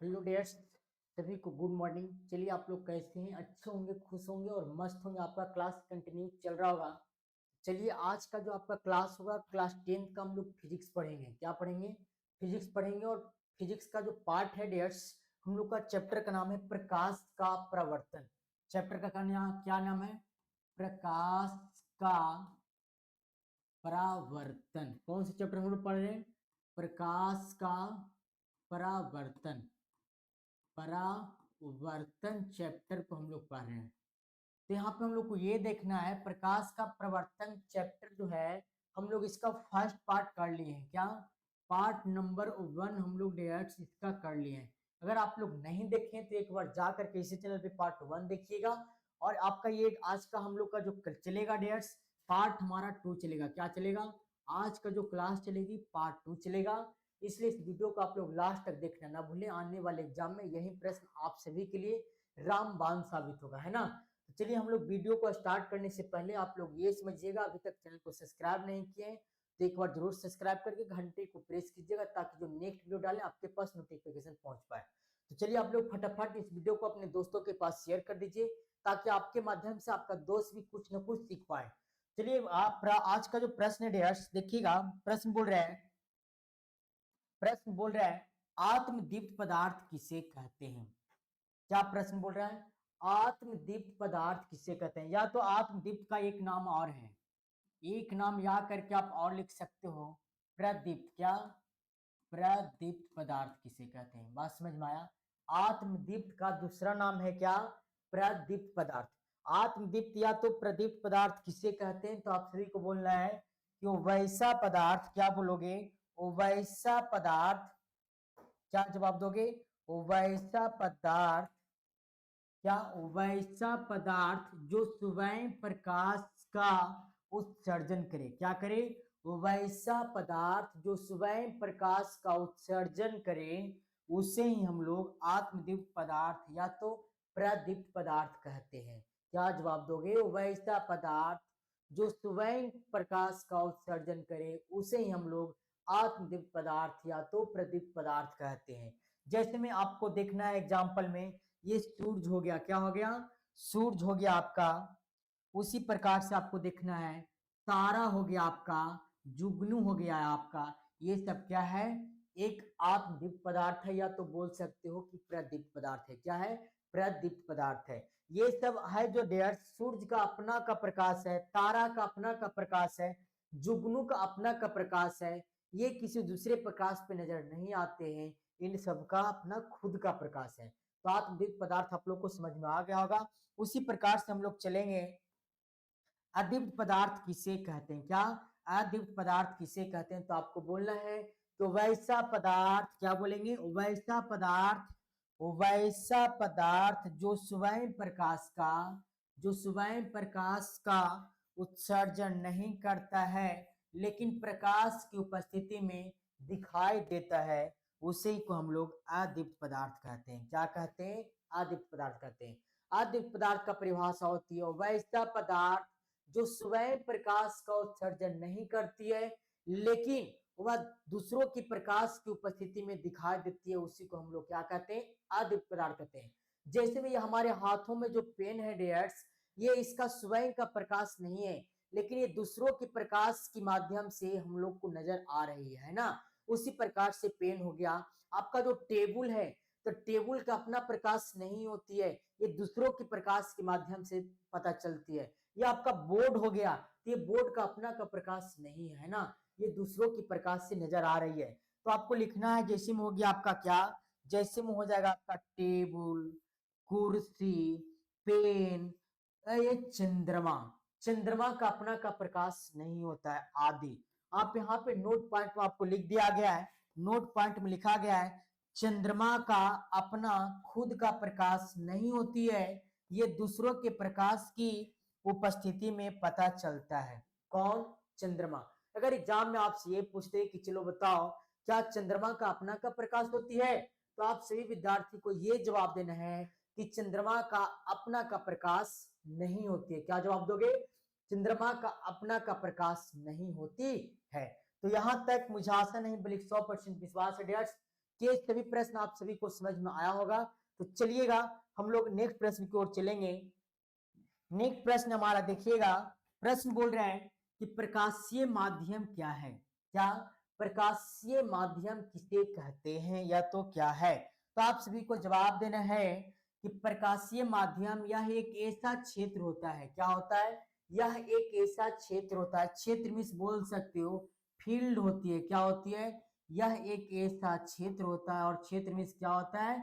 Hello dears, सभी को good morning. चलिए, आप लोग कैसे हैं? अच्छे होंगे, खुश होंगे और मस्त होंगे। आपका क्लास कंटिन्यू चल रहा होगा। चलिए, आज का जो आपका क्लास होगा, क्लास 10 का हम लोग फिजिक्स पढ़ेंगे। क्या पढ़ेंगे? फिजिक्स पढ़ेंगे। और फिजिक्स का जो पार्ट है डियर्स, हम लोग का चैप्टर का नाम है प्रकाश का प्रवर्तन। चैप्टर का क्या नाम है? प्रकाश का परावर्तन। कौन से चैप्टर हम लोग पढ़ रहे हैं? प्रकाश का परावर्तन। परावर्तन चैप्टर को हम लोग पढ़ रहे हैं। तो यहाँ पे हम लोग को ये देखना है, प्रकाश का प्रवर्तन चैप्टर जो है, हम लोग इसका फर्स्ट पार्ट कर लिए हैं। क्या? पार्ट नंबर 1 हम लोग डेट्स इसका कर लिए हैं। अगर आप लोग नहीं देखें तो एक बार जा करके इसी चैनल पे पार्ट 1 देखिएगा। और आपका ये आज का हम लोग का जो चलेगा डेट्स, पार्ट हमारा 2 चलेगा। क्या चलेगा? आज का जो क्लास चलेगी पार्ट 2 चलेगा। इसलिए इस वीडियो को आप लोग लास्ट तक देखना ना भूलें। आने वाले एग्जाम में यही प्रश्न आप सभी के लिए रामबाण साबित होगा, है ना। तो चलिए, हम लोग वीडियो को स्टार्ट करने से पहले आप लोग ये समझिएगा, अभी तक चैनल को सब्सक्राइब नहीं किए हैं तो एक बार जरूर सब्सक्राइब करके घंटे को प्रेस कीजिएगा, ताकि जो नेक्स्ट वीडियो डालें आपके पास नोटिफिकेशन पहुंच पाए। तो चलिए, आप लोग फटाफट इस वीडियो को अपने दोस्तों के पास शेयर कर दीजिए, ताकि आपके माध्यम से आपका दोस्त भी कुछ न कुछ सीख पाए। चलिए, आप आज का जो प्रश्न है डियर्स, देखिएगा। प्रश्न बोल रहा है आत्मदीप्त पदार्थ किसे कहते हैं? क्या प्रश्न बोल रहा है? आत्मदीप्त पदार्थ किसे कहते हैं? या तो आत्मदीप्त का एक नाम और है, एक नाम या करके आप और लिख सकते हो, प्रदीप्त। क्या? प्रदीप्त पदार्थ किसे कहते हैं? बात समझ में आया? आत्मदीप्त का दूसरा नाम है क्या? प्रदीप्त पदार्थ। आत्मदीप्त या तो प्रदीप्त पदार्थ किसे कहते हैं? तो आप सभी को बोलना है कि वो वैसा पदार्थ, क्या बोलोगे? वो वैसा पदार्थ। क्या जवाब दोगे? वो वैसा पदार्थ। क्या? वैसा पदार्थ जो स्वयं प्रकाश का उत्सर्जन करे। क्या करे? वैसा पदार्थ जो स्वयं प्रकाश का उत्सर्जन करे, उसे ही हम लोग आत्मदीप्त पदार्थ या तो प्रदीप्त पदार्थ कहते हैं। क्या जवाब दोगे? वैसा पदार्थ जो स्वयं प्रकाश का उत्सर्जन करे, उसे ही हम लोग आत्मदीप्त पदार्थ या तो प्रदीप्त पदार्थ कहते हैं। जैसे में आपको देखना है एग्जाम्पल में, ये सूरज हो गया। क्या हो गया? सूरज हो गया आपका। उसी प्रकार से आपको देखना है, तारा हो गया आपका, जुगनू हो गया है आपका। ये सब क्या है? एक आत्मदीप्त पदार्थ है, या तो बोल सकते हो कि प्रदीप्त पदार्थ है। क्या है? प्रदीप्त पदार्थ है। ये सब है जो डेयर, सूरज का अपना का प्रकाश है, तारा का अपना का प्रकाश है, जुगनू का अपना का प्रकाश है। ये किसी दूसरे प्रकाश पे नजर नहीं आते हैं, इन सब का अपना खुद का प्रकाश है। तो आत्मदीप्त पदार्थ आप लोग को समझ में आ गया होगा। उसी प्रकार से हम लोग चलेंगे, अदीप्त पदार्थ किसे कहते हैं? क्या? अदीप्त पदार्थ किसे कहते हैं? तो आपको बोलना है तो वैसा पदार्थ। क्या बोलेंगे? वैसा पदार्थ। वैसा पदार्थ जो स्वयं प्रकाश का, जो स्वयं प्रकाश का उत्सर्जन नहीं करता है, लेकिन प्रकाश की उपस्थिति में दिखाई देता है, उसी को हम लोग अदीप्त पदार्थ कहते हैं। क्या कहते हैं? अदीप्त पदार्थ कहते हैं। अदीप्त पदार्थ का परिभाषा होती है वैसा पदार्थ जो स्वयं प्रकाश का उत्सर्जन नहीं करती है, लेकिन वह दूसरों की प्रकाश की उपस्थिति में दिखाई देती है, उसी को हम लोग क्या कहते हैं? अदीप्त पदार्थ कहते हैं। जैसे में ये हमारे हाथों में जो पेन है डियर्स, ये इसका स्वयं का प्रकाश नहीं है, लेकिन ये दूसरों के प्रकाश के माध्यम से हम लोग को नजर आ रही है ना। उसी प्रकार से पेन हो गया। आपका जो टेबल है, तो टेबल का अपना प्रकाश नहीं होती है, ये दूसरों के प्रकाश के माध्यम से पता चलती है। ये आपका बोर्ड हो गया, तो ये बोर्ड का अपना का प्रकाश नहीं है ना, ये दूसरों की प्रकाश से नजर आ रही है। तो आपको लिखना है, जैसे में हो गया आपका क्या? जैसे में हो जाएगा आपका टेबल, कुर्सी, पेन, ये चंद्रमा। चंद्रमा का अपना का प्रकाश नहीं होता है आदि। आप यहाँ पे नोट पॉइंट में आपको लिख दिया गया है, नोट पॉइंट में लिखा गया है, चंद्रमा का अपना खुद का प्रकाश नहीं होती है, ये दूसरों के प्रकाश की उपस्थिति में पता चलता है। कौन? चंद्रमा। अगर एग्जाम में आपसे ये पूछते कि चलो बताओ, क्या चंद्रमा का अपना का प्रकाश होती है, तो आप सभी विद्यार्थी को ये जवाब देना है कि चंद्रमा का अपना का प्रकाश नहीं होती है। क्या जवाब दोगे? चंद्रमा का अपना का प्रकाश नहीं होती है। तो यहां तक मुझे आशा नहीं बल्कि 100% विश्वास है डियर्स ये सभी प्रश्न आप सभी को समझ में आया होगा। तो चलिएगा हम लोग नेक्स्ट प्रश्न की ओर चलेंगे। नेक्स्ट प्रश्न हमारा देखिएगा, प्रश्न बोल रहे हैं कि प्रकाशीय माध्यम क्या है। क्या प्रकाशीय माध्यम किसे कहते हैं या तो क्या है। तो आप सभी को जवाब देना है कि प्रकाशीय माध्यम यह एक ऐसा क्षेत्र होता है। क्या होता है, यह एक ऐसा क्षेत्र होता है। क्षेत्र में बोल सकते हो फील्ड होती है। क्या होती है, यह एक ऐसा क्षेत्र होता है। और क्षेत्र में क्या होता है,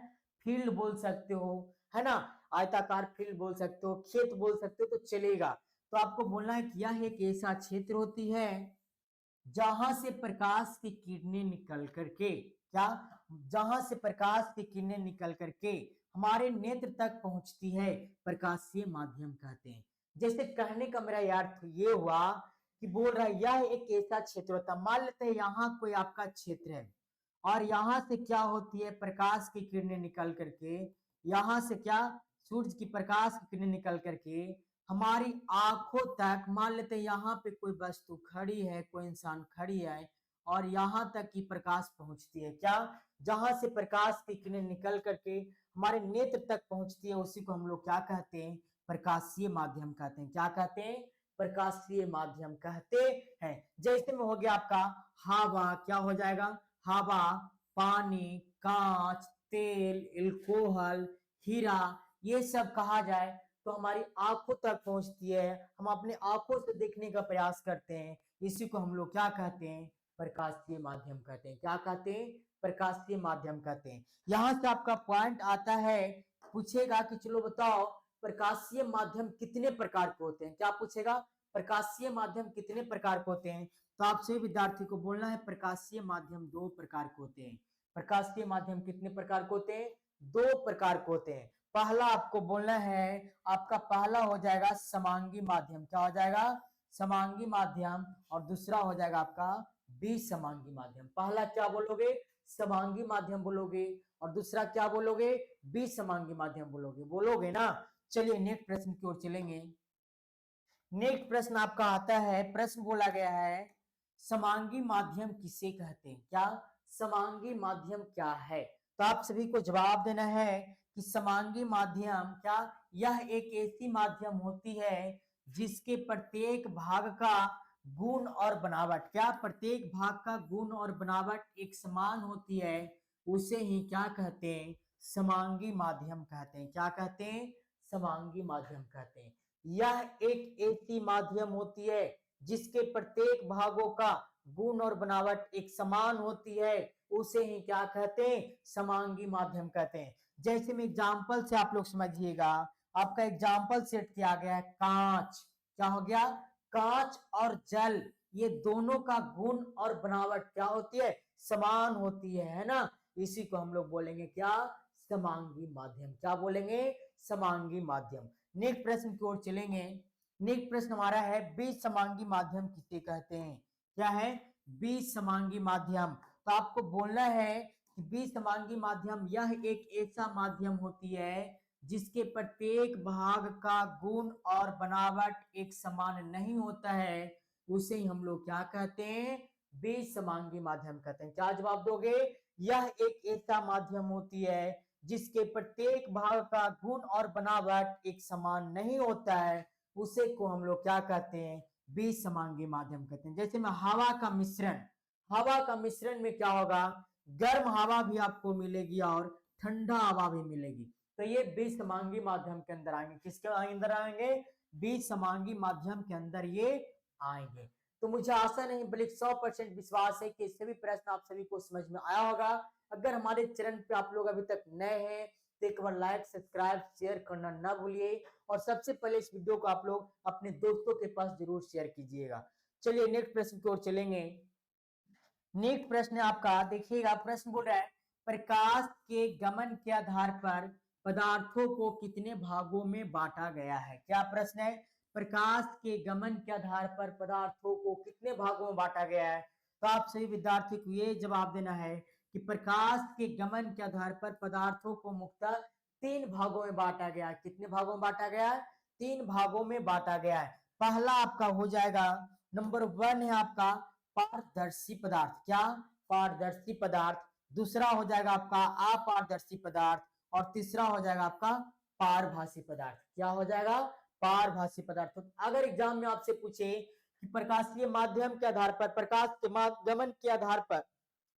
फील्ड बोल सकते हो, है ना। आयताकार फील्ड बोल सकते हो, खेत बोल सकते हो, तो चलेगा। तो आपको बोलना है कि यह एक ऐसा क्षेत्र होती है जहां से प्रकाश की किरणें निकल करके, क्या, जहां से प्रकाश की किरणें निकल करके हमारे नेत्र तक पहुंचती है, प्रकाशीय माध्यम कहते हैं। जैसे कहने का मेरा अर्थ ये हुआ कि बोल रहा है यह एक ऐसा क्षेत्र होता है। मान लेते हैं यहाँ कोई आपका क्षेत्र है और यहाँ से क्या होती है, प्रकाश की किरणें निकल करके, यहाँ से क्या, सूरज की प्रकाश की किरणें निकल करके हमारी आंखों तक, मान लेते हैं यहाँ पे कोई वस्तु खड़ी है, कोई इंसान खड़ी है और यहाँ तक की प्रकाश पहुंचती है। क्या, जहां से प्रकाश की किरणें निकल करके हमारे नेत्र तक पहुंचती है, उसी को हम लोग क्या कहते हैं, प्रकाशीय माध्यम कहते हैं। क्या कहते हैं, प्रकाशीय माध्यम कहते हैं। जैसे में हो गया आपका हवा, क्या हो जाएगा, हवा, पानी, कांच, तेल, एल्कोहल, हीरा, ये सब कहा जाए तो हमारी आंखों तक पहुंचती है। हम अपने आंखों से देखने का प्रयास करते हैं, इसी को हम लोग क्या कहते हैं, प्रकाशीय माध्यम कहते हैं। क्या कहते हैं, प्रकाशीय माध्यम कहते हैं। यहां से आपका पॉइंट आता है, पूछेगा कि चलो बताओ प्रकाशीय माध्यम कितने प्रकार के होते हैं। क्या पूछेगा, प्रकाशीय माध्यम कितने प्रकार के होते हैं। तो आप सभी विद्यार्थी को बोलना है प्रकाशीय माध्यम दो प्रकार के होते हैं। प्रकाशीय माध्यम कितने प्रकार के होते हैं, दो प्रकार के होते हैं। पहला आपको बोलना है, आपका पहला हो जाएगा समांगी माध्यम। क्या हो जाएगा, समांगी माध्यम। और दूसरा हो जाएगा आपका विसमांगी माध्यम। पहला क्या बोलोगे, समांगी माध्यम बोलोगे, और दूसरा क्या बोलोगे, विसमांगी माध्यम बोलोगे। बोलोगे ना। चलिए नेक्स्ट प्रश्न की ओर चलेंगे। नेक्स्ट प्रश्न आपका आता है, प्रश्न बोला गया है समांगी माध्यम किसे कहते हैं। क्या, समांगी माध्यम क्या है। तो आप सभी को जवाब देना है कि समांगी माध्यम, क्या, यह एक ऐसी माध्यम होती है जिसके प्रत्येक भाग का गुण और बनावट, क्या, प्रत्येक भाग का गुण और बनावट एक समान होती है, उसे ही क्या कहते हैं, समांगी माध्यम कहते हैं। क्या कहते हैं, समांगी माध्यम कहते हैं। यह एक ऐसी माध्यम होती है जिसके प्रत्येक भागों का गुण और बनावट एक समान होती है, उसे ही क्या कहते हैं, समांगी माध्यम कहते हैं। जैसे में एग्जाम्पल से आप लोग समझिएगा, आपका एग्जाम्पल सेट किया गया है कांच। क्या हो गया, कांच और जल, ये दोनों का गुण और बनावट क्या होती है, समान होती है ना। इसी को हम लोग बोलेंगे क्या, समांगी माध्यम। क्या बोलेंगे, समांगी माध्यम। नेक्स्ट प्रश्न की ओर चलेंगे। नेक्स्ट प्रश्न हमारा है विसमांगी माध्यम किसे कहते हैं। क्या है, विसमांगी माध्यम। तो आपको बोलना है कि विसमांगी माध्यम यह एक ऐसा माध्यम होती है जिसके प्रत्येक भाग का गुण और बनावट एक समान नहीं होता है, उसे ही हम लोग क्या कहते हैं, विसमांगी माध्यम कहते हैं। क्या जवाब दोगे, यह एक ऐसा माध्यम होती है जिसके प्रत्येक भाग का गुण और बनावट एक समान नहीं होता है, उसे को हम लोग क्या कहते हैं, विसमांगी माध्यम कहते हैं। जैसे में हवा का मिश्रण, हवा का मिश्रण में क्या होगा, गर्म हवा भी आपको मिलेगी और ठंडा हवा भी मिलेगी। तो ये विसमांगी माध्यम के अंदर आएंगे। किसके अंदर आएंगे, विसमांगी माध्यम के अंदर ये आएंगे। तो मुझे आशा नहीं बल्कि 100% विश्वास है कि सभी प्रश्न आप सभी को समझ में आया होगा। अगर हमारे चैनल पे आप लोग अभी तक नए हैं तो एक बार लाइक, सब्सक्राइब, शेयर करना ना भूलिए। और सबसे पहले इस वीडियो को आप लोग अपने दोस्तों के पास जरूर शेयर कीजिएगा। चलिए नेक्स्ट प्रश्न की ओर चलेंगे। नेक्स्ट प्रश्न आपका देखिएगा, प्रश्न बोल रहा है प्रकाश के गमन के आधार पर पदार्थों को कितने भागों में बांटा गया है। क्या प्रश्न है, प्रकाश के गमन के आधार पर पदार्थों को कितने भागों में बांटा गया है। तो आप सभी विद्यार्थी को ये जवाब देना है कि प्रकाश के गमन के आधार पर पदार्थों को मुख्यतः 3 भागों में बांटा गया है। कितने भागों में बांटा गया है, 3 भागों में बांटा गया है। पहला आपका हो जाएगा, नंबर 1 है आपका पारदर्शी पदार्थ। क्या, पारदर्शी पदार्थ। दूसरा हो जाएगा आपका अपारदर्शी पदार्थ, और तीसरा हो जाएगा आपका पारभासी पदार्थ। क्या हो जाएगा? पारभासी पदार्थ। तो अगर एग्जाम में आपसे पूछे कि प्रकाशीय माध्यम के आधार पर, प्रकाश के गमन के आधार पर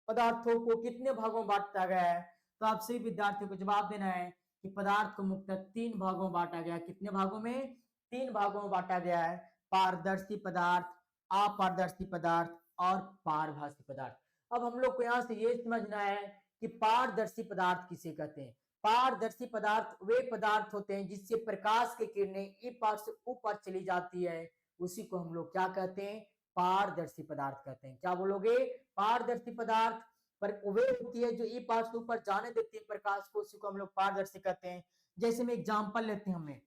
पदार्थों को कितने भागों में बांटा गया है, तो आप सभी विद्यार्थियों को जवाब देना है कि पदार्थ को मुख्यतः 3 भागों में बांटा गया है। कितने भागों में? 3 भागों में बांटा गया है। पारदर्शी पदार्थ, अपारदर्शी पदार्थ और पारभासी पदार्थ। अब हम लोग को यहाँ से ये समझना है कि पारदर्शी पदार्थ किसे कहते हैं। पारदर्शी पदार्थ वे पदार्थ होते हैं जिससे प्रकाश की किरणें ई पार से ऊपर चली जाती है, उसी को हम लोग क्या कहते हैं? पारदर्शी पदार्थ कहते हैं। क्या बोलोगे? पारदर्शी पदार्थ पर वे होती है जो ई पार से ऊपर जाने देती है प्रकाश को, उसी को हम लोग पारदर्शी कहते हैं। जैसे में एग्जाम्पल लेते हैं हमें,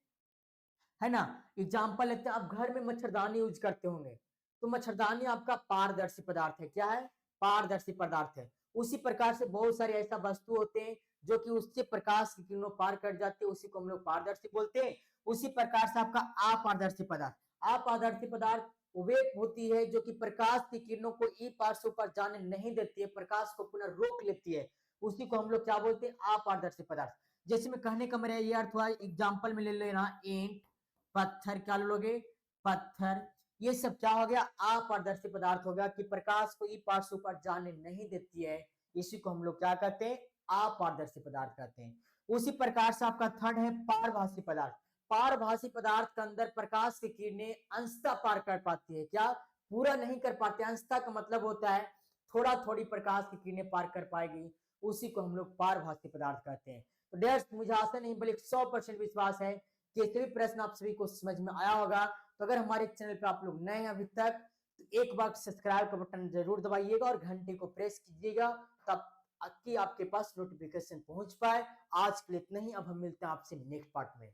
है ना, एग्जाम्पल लेते हैं, आप घर में मच्छरदानी यूज करते होंगे, तो मच्छरदानी आपका पारदर्शी पदार्थ है। क्या है? पारदर्शी पदार्थ है। उसी प्रकार से बहुत सारे ऐसा वस्तु होते हैं जो कि उससे प्रकाश की किरणों पार कर जाते हैं, उसी को हम लोग पारदर्शी बोलते हैं। उसी प्रकार से आपका अपारदर्शी पदार्थ, अपारदर्शी पदार्थ वे होती है जो कि प्रकाश की किरणों को ई पार से ऊपर जाने नहीं देती है, प्रकाश को पुनः रोक लेती है, उसी को हम लोग क्या बोलते हैं? अपारदर्शी पदार्थ। जैसे मैं कहने का मेरा ये अर्थ हुआ, एग्जाम्पल में ले लेना, ईंट, पत्थर, क्या लोगे? पत्थर, ये सब क्या हो गया? अपारदर्शी पदार्थ हो गया कि प्रकाश को ई पार से ऊपर जाने नहीं देती है, इसी को हम लोग क्या कहते हैं? अपारदर्शी पदार्थ कहते हैं। उसी प्रकार से आपका थर्ड है पारभासी पदार्थ। पारभासी पदार्थ के अंदर प्रकाश की किरणें अंशतः पार कर पाती है। क्या? पूरा नहीं कर पाते। अंशतः का मतलब होता है थोड़ा थोड़ी प्रकाश की किरणें पार कर पाएगी, उसी को हम लोग पारभासी पदार्थ कहते हैं। तो डेयर्स, मुझे आशा नहीं बल्कि 100% विश्वास है कि ये सभी प्रश्न आप सभी को समझ में आया होगा। तो अगर हमारे चैनल पे आप लोग नए हैं अभी तक, तो एक बार सब्सक्राइब का बटन जरूर दबाइएगा और घंटे को प्रेस कीजिएगा, तब कि आपके पास नोटिफिकेशन पहुंच पाए। आज के लिए इतना ही, अब हम मिलते हैं आपसे नेक्स्ट पार्ट में।